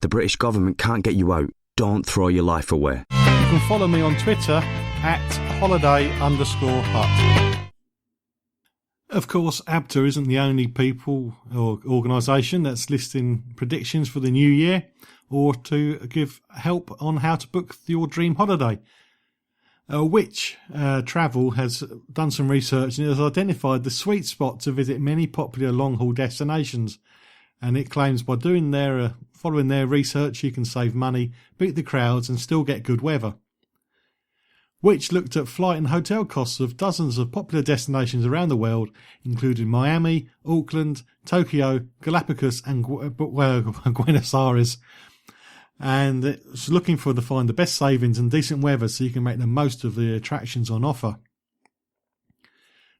The British government can't get you out. Don't throw your life away. You can follow me on Twitter @holiday_hut. Of course, ABTA isn't the only people or organisation that's listing predictions for the new year or to give help on how to book your dream holiday. Which Travel has done some research and has identified the sweet spot to visit many popular long-haul destinations. And it claims by doing following their research, you can save money, beat the crowds and still get good weather. Which looked at flight and hotel costs of dozens of popular destinations around the world, including Miami, Auckland, Tokyo, Galapagos and Buenos Aires. And it's looking to find the best savings and decent weather so you can make the most of the attractions on offer.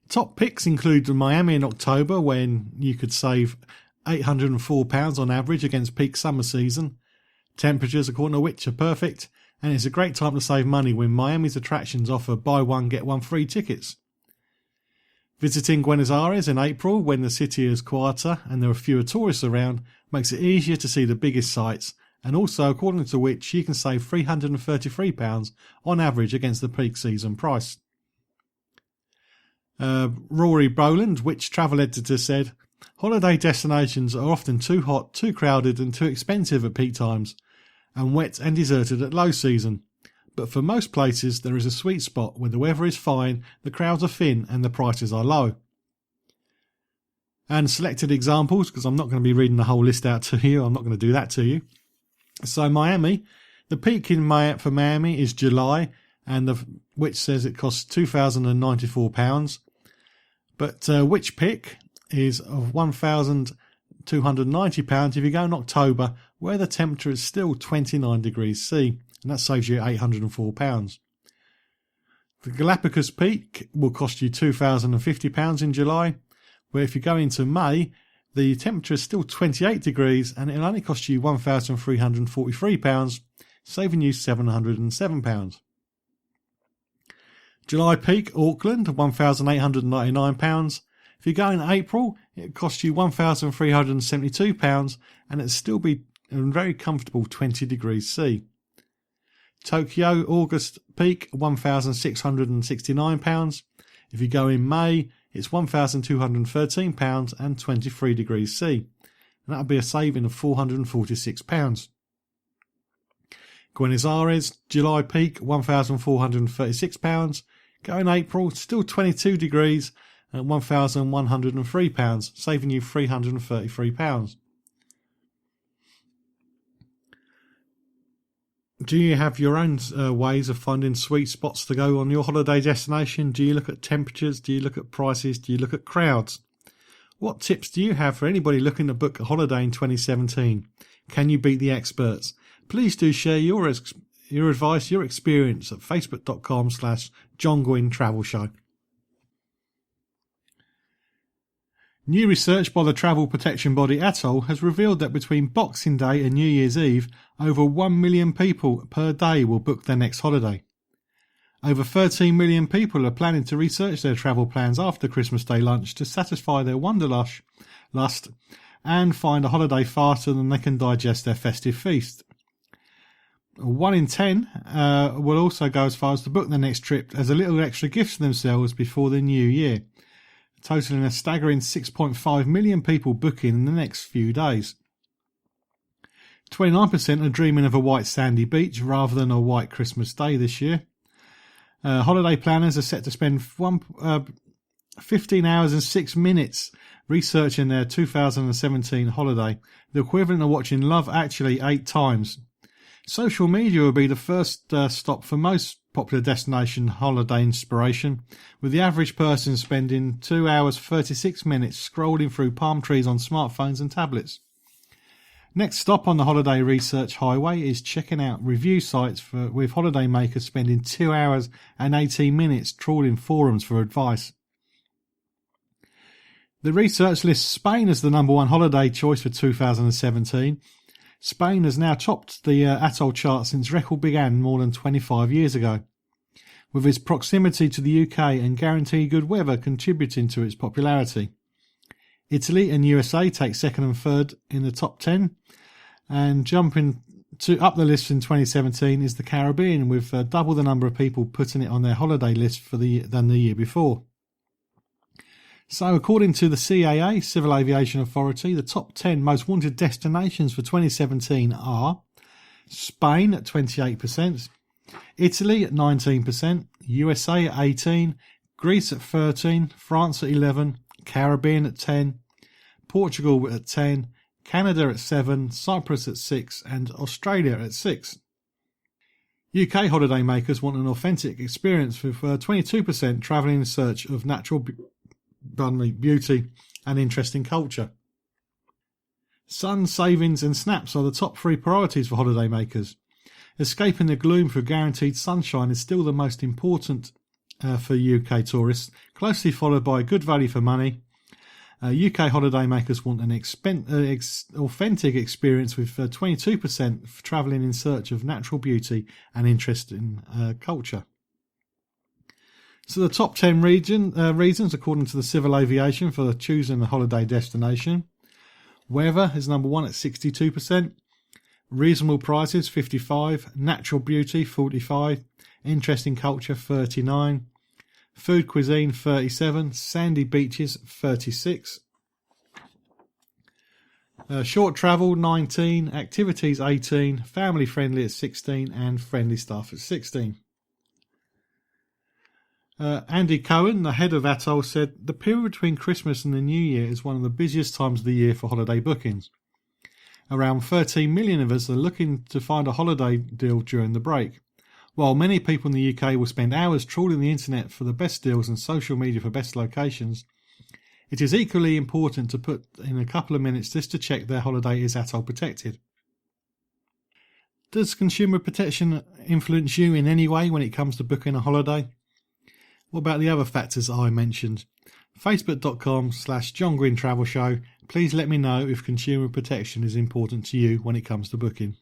Top picks include Miami in October, when you could save £804 on average against peak summer season. Temperatures, according to which, are perfect, and it's a great time to save money when Miami's attractions offer buy one get one free tickets. Visiting Buenos Aires in April, when the city is quieter and there are fewer tourists around, makes it easier to see the biggest sights, and also according to which you can save £333 on average against the peak season price. Rory Boland, which travel editor, said, "Holiday destinations are often too hot, too crowded and too expensive at peak times, and wet and deserted at low season. But for most places there is a sweet spot where the weather is fine, the crowds are thin and the prices are low." And selected examples, because I'm not going to be reading the whole list out to you, I'm not going to do that to you. So Miami, the peak for Miami is July, and which says it costs £2,094. But which pick is of £1,290 if you go in October, where the temperature is still 29 degrees C, and that saves you £804. The Galapagos peak will cost you £2,050 in July, where if you go into May, the temperature is still 28 degrees and it'll only cost you £1,343, saving you £707. July peak, Auckland, £1,899. If you go in April, it costs you £1,372 and it'll still be a very comfortable 20 degrees C. Tokyo, August peak, £1,669. If you go in May, it's £1,213 and 23 degrees C. And that'll be a saving of £446. Buenos Aires, July peak, £1,436. Go in April, still 22 degrees at £1,103, saving you £333. Do you have your own ways of finding sweet spots to go on your holiday destination? Do you look at temperatures? Do you look at prices? Do you look at crowds? What tips do you have for anybody looking to book a holiday in 2017? Can you beat the experts? Please do share your advice, your experience at facebook.com/John Guinn Travel Show. New research by the travel protection body ATOL has revealed that between Boxing Day and New Year's Eve, over 1 million people per day will book their next holiday. Over 13 million people are planning to research their travel plans after Christmas Day lunch to satisfy their wanderlust and find a holiday faster than they can digest their festive feast. 1 in 10 will also go as far as to book their next trip as a little extra gift to themselves before the new year, totaling a staggering 6.5 million people booking in the next few days. 29% are dreaming of a white sandy beach rather than a white Christmas Day this year. Holiday planners are set to spend 15 hours and 6 minutes researching their 2017 holiday, the equivalent of watching Love Actually 8 times. Social media will be the first stop for most popular destination holiday inspiration, with the average person spending 2 hours 36 minutes scrolling through palm trees on smartphones and tablets. Next stop on the holiday research highway is checking out review sites with holiday makers spending 2 hours and 18 minutes trawling forums for advice. The research lists Spain as the number one holiday choice for 2017. Spain has now topped the ATOL chart since record began more than 25 years ago, with its proximity to the UK and guaranteed good weather contributing to its popularity. Italy and USA take second and third in the top 10, And jumping up the list in 2017 is the Caribbean, with double the number of people putting it on their holiday list than the year before. So according to the CAA, Civil Aviation Authority, the top 10 most wanted destinations for 2017 are Spain at 28%, Italy at 19%, USA at 18%, Greece at 13%, France at 11%, Caribbean at 10%, Portugal at 10%, Canada at 7%, Cyprus at 6%, and Australia at 6%. UK holidaymakers want an authentic experience, with 22% travelling in search of natural beauty and interesting culture. Sun, savings and snaps are the top 3 priorities for holidaymakers. Escaping the gloom for guaranteed sunshine is still the most important for UK tourists, closely followed by good value for money. UK holidaymakers want an authentic experience, with 22% for travelling in search of natural beauty and interesting culture. So the top 10 reasons, according to the Civil Aviation, for choosing a holiday destination. Weather is number 1 at 62%. Reasonable prices, 55%. Natural beauty, 45%. Interesting culture, 39%. Food cuisine, 37%. Sandy beaches, 36%. Short travel, 19%. Activities, 18%. Family friendly at 16%. And friendly staff at 16%. Andy Cohen, the head of Atoll, said the period between Christmas and the New Year is one of the busiest times of the year for holiday bookings. Around 13 million of us are looking to find a holiday deal during the break. While many people in the UK will spend hours trawling the internet for the best deals and social media for best locations, it is equally important to put in a couple of minutes just to check their holiday is Atoll protected. Does consumer protection influence you in any way when it comes to booking a holiday? What about the other factors I mentioned? Facebook.com/John Guinn Travel Show. Please let me know if consumer protection is important to you when it comes to booking.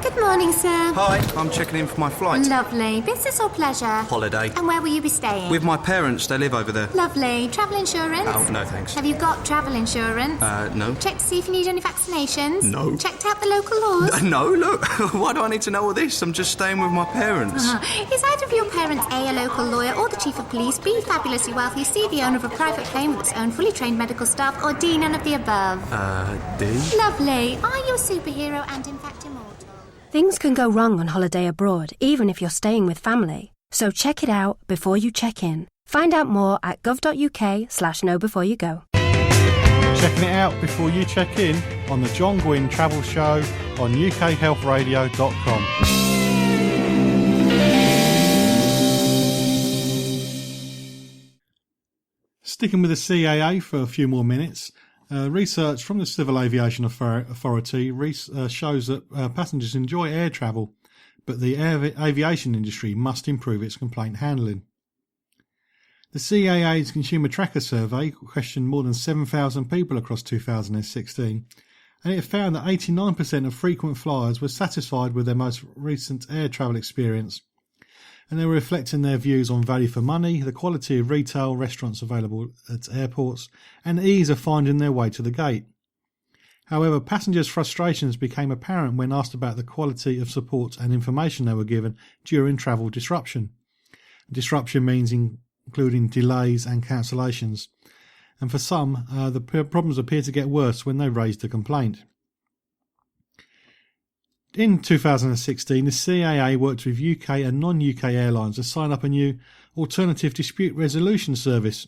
Good morning, sir. Hi, I'm checking in for my flight. Lovely. Business or pleasure? Holiday. And where will you be staying? With my parents, they live over there. Lovely. Travel insurance? Oh, no thanks. Have you got travel insurance? No. Checked to see if you need any vaccinations? No. Checked out the local laws? No, look. Why do I need to know all this? I'm just staying with my parents. Is either of your parents A local lawyer, or the chief of police, B, fabulously wealthy, C, the owner of a private plane with its own fully trained medical staff, or D, none of the above? D? Lovely. Are you a superhero and in fact immortal? Things can go wrong on holiday abroad, even if you're staying with family. So check it out before you check in. Find out more at gov.uk/know-before-you-go. Checking it out before you check in on the John Guinn Travel Show on ukhealthradio.com. Sticking with the CAA for a few more minutes, research from the Civil Aviation Authority shows that passengers enjoy air travel, but the aviation industry must improve its complaint handling. The CAA's Consumer Tracker Survey questioned more than 7,000 people across 2016, and it found that 89% of frequent flyers were satisfied with their most recent air travel experience, and they were reflecting their views on value for money, the quality of retail restaurants available at airports, and ease of finding their way to the gate. However, passengers' frustrations became apparent when asked about the quality of support and information they were given during travel disruption. Disruption means including delays and cancellations, and for some, the problems appear to get worse when they raised a complaint. In 2016, the CAA worked with UK and non-UK airlines to sign up a new alternative dispute resolution service.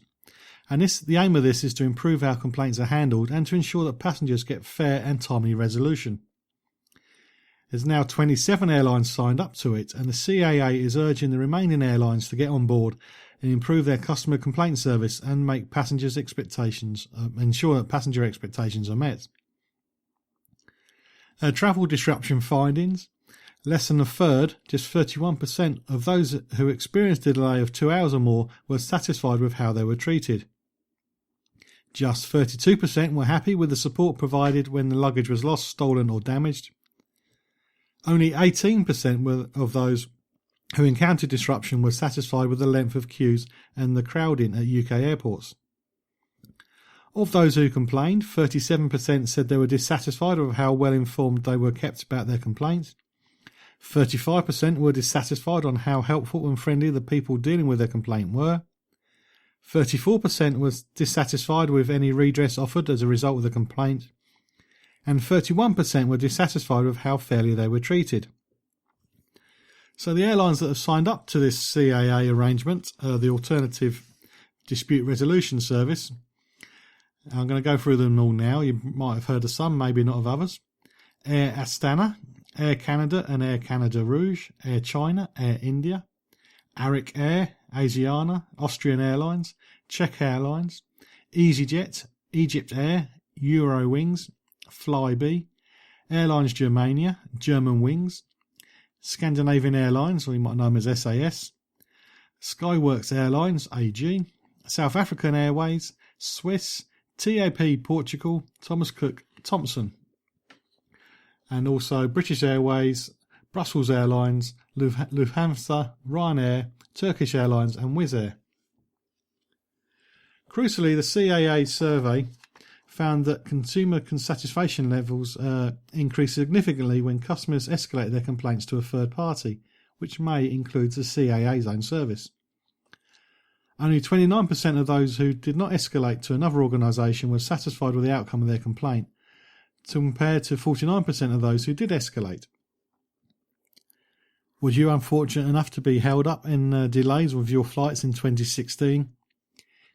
And the aim of this is to improve how complaints are handled and to ensure that passengers get fair and timely resolution. There's now 27 airlines signed up to it, and the CAA is urging the remaining airlines to get on board and improve their customer complaint service and ensure that passenger expectations are met. Travel disruption findings. Less than a third, just 31% of those who experienced a delay of 2 hours or more were satisfied with how they were treated. Just 32% were happy with the support provided when the luggage was lost, stolen or damaged. Only 18% of those who encountered disruption were satisfied with the length of queues and the crowding at UK airports. Of those who complained, 37% said they were dissatisfied with how well informed they were kept about their complaints. 35% were dissatisfied on how helpful and friendly the people dealing with their complaint were. 34% was dissatisfied with any redress offered as a result of the complaint. And 31% were dissatisfied with how fairly they were treated. So the airlines that have signed up to this CAA arrangement, the Alternative Dispute Resolution Service, I'm going to go through them all now. You might have heard of some, maybe not of others. Air Astana, Air Canada and Air Canada Rouge, Air China, Air India, Arik Air, Asiana, Austrian Airlines, Czech Airlines, EasyJet, Egypt Air, Eurowings, Flybe, Airlines Germania, German Wings, Scandinavian Airlines, or you might know them as SAS, Skyworks Airlines, AG, South African Airways, Swiss, TAP Portugal, Thomas Cook Thompson, and also British Airways, Brussels Airlines, Lufthansa, Ryanair, Turkish Airlines and Wizz Air. Crucially, the CAA survey found that consumer satisfaction levels increased significantly when customers escalated their complaints to a third party, which may include the CAA's own service. Only 29% of those who did not escalate to another organisation were satisfied with the outcome of their complaint, compared to 49% of those who did escalate. Was you unfortunate enough to be held up in delays with your flights in 2016?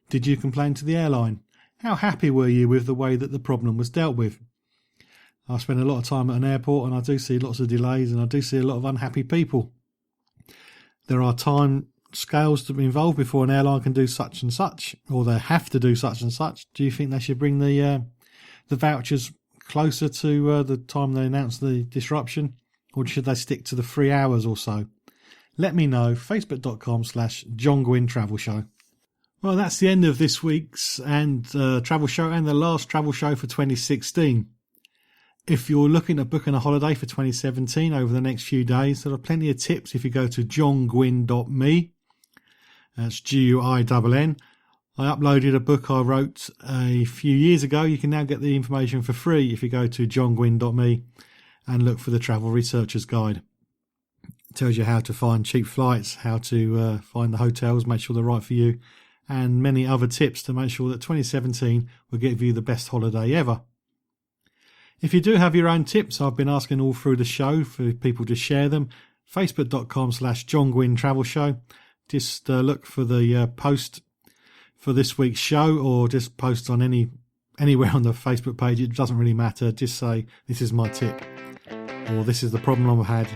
Did you complain to the airline? How happy were you with the way that the problem was dealt with? I spend a lot of time at an airport and I do see lots of delays and I do see a lot of unhappy people. There are time scales to be involved before an airline can do such and such, or they have to do such and such. Do you think they should bring the vouchers closer to the time they announce the disruption, or should they stick to the 3 hours or so? Let me know. Facebook.com/John Guinn Travel Show. Well, that's the end of this week's travel show and the last travel show for 2016. If you're looking at booking a holiday for 2017 over the next few days, there are plenty of tips if you go to johnguinn.me. That's Guinn. I uploaded a book I wrote a few years ago. You can now get the information for free if you go to johnguinn.me and look for the Travel Researcher's Guide. It tells you how to find cheap flights, how to find the hotels, make sure they're right for you, and many other tips to make sure that 2017 will give you the best holiday ever. If you do have your own tips, I've been asking all through the show for people to share them. Facebook.com/John Guinn Travel Show. Just look for the post for this week's show, or just post on anywhere on the Facebook page. It doesn't really matter. Just say, this is my tip, or this is the problem I've had.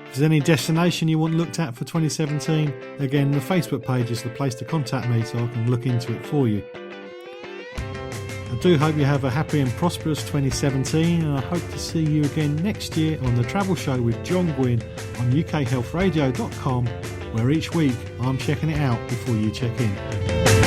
If there's any destination you want looked at for 2017, again, the Facebook page is the place to contact me so I can look into it for you. I do hope you have a happy and prosperous 2017, and I hope to see you again next year on the Travel Show with John Guinn on ukhealthradio.com, where each week I'm checking it out before you check in.